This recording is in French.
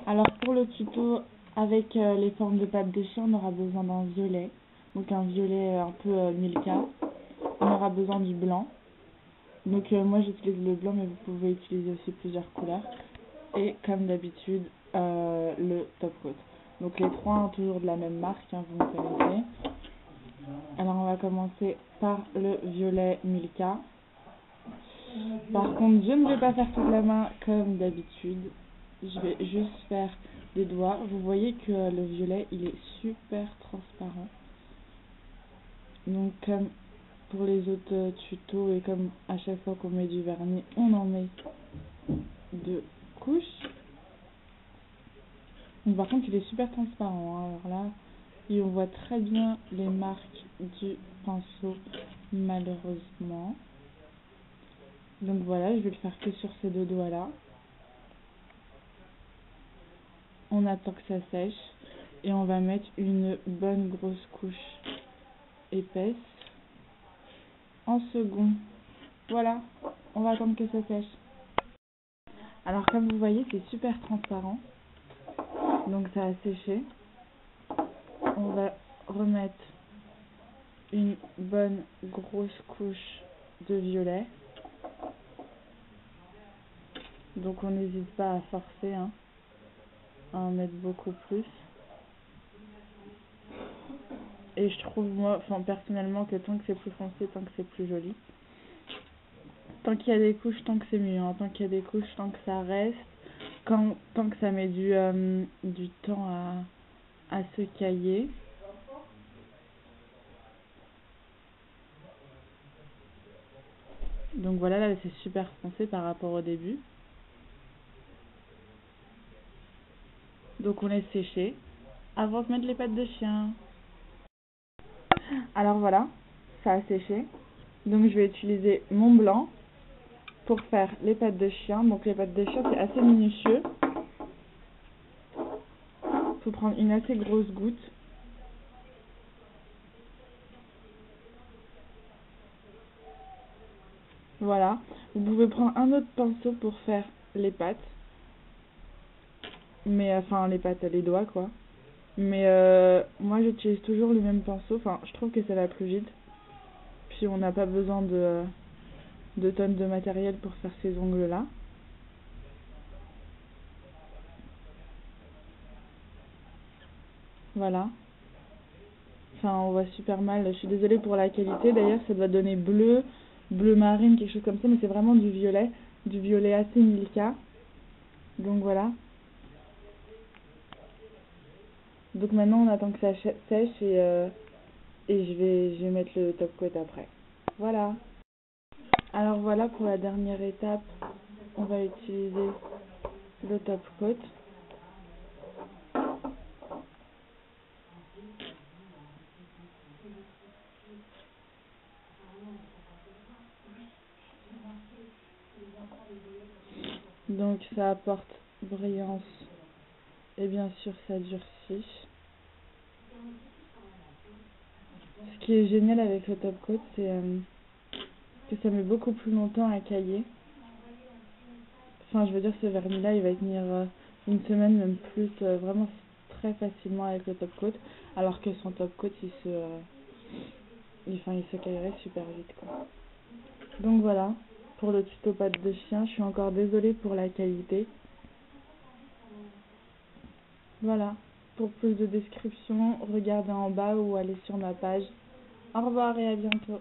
Alors pour le tuto avec les formes de pattes de chien, on aura besoin d'un violet, donc un violet un peu Milka. On aura besoin du blanc, donc moi j'utilise le blanc mais vous pouvez utiliser aussi plusieurs couleurs. Et comme d'habitude le top coat. Donc les trois ont toujours de la même marque, hein, vous me connaissez. Alors on va commencer par le violet Milka. Par contre je ne vais pas faire toute la main comme d'habitude. Je vais juste faire des doigts. Vous voyez que le violet il est super transparent. Donc comme pour les autres tutos et comme à chaque fois qu'on met du vernis, on en met deux couches. Donc par contre il est super transparent, hein. Alors là, et on voit très bien les marques du pinceau malheureusement. Donc voilà, je vais le faire que sur ces deux doigts là. On attend que ça sèche et on va mettre une bonne grosse couche épaisse en second. Voilà, on va attendre que ça sèche. Alors comme vous voyez c'est super transparent, donc ça a séché. On va remettre une bonne grosse couche de violet. Donc on n'hésite pas à forcer, hein, à en mettre beaucoup plus. Et je trouve moi, enfin personnellement, que tant que c'est plus foncé, tant que c'est plus joli. Tant qu'il y a des couches, tant que c'est mieux, hein. Tant qu'il y a des couches, tant que ça reste. Tant que ça met du temps à se cailler. Donc voilà, là c'est super foncé par rapport au début. Donc on laisse sécher avant de mettre les pattes de chien. Alors voilà, ça a séché. Donc je vais utiliser mon blanc pour faire les pattes de chien. Donc les pattes de chien c'est assez minutieux. Il faut prendre une assez grosse goutte. Voilà. Vous pouvez prendre un autre pinceau pour faire les pattes. Mais enfin les pattes, les doigts quoi. Mais moi j'utilise toujours le même pinceau. Enfin je trouve que ça va plus vite. Puis on n'a pas besoin de tonnes de matériel pour faire ces ongles là. Voilà. Enfin on voit super mal. Je suis désolée pour la qualité. D'ailleurs ça doit donner bleu marine, quelque chose comme ça. Mais c'est vraiment du violet assez Milka. Donc voilà. Donc maintenant on attend que ça sèche et je vais mettre le top coat après. Voilà. Alors voilà pour la dernière étape. On va utiliser le top coat. Donc ça apporte brillance et bien sûr ça durcit. Ce qui est génial avec le top coat c'est que ça met beaucoup plus longtemps à cailler. Enfin je veux dire ce vernis là il va tenir une semaine même plus, vraiment très facilement avec le top coat. Alors que son top coat il se caillerait super vite quoi. Donc voilà pour le tuto pattes de chien. Je suis encore désolée pour la qualité. Voilà, pour plus de descriptions, regardez en bas ou allez sur ma page. Au revoir et à bientôt.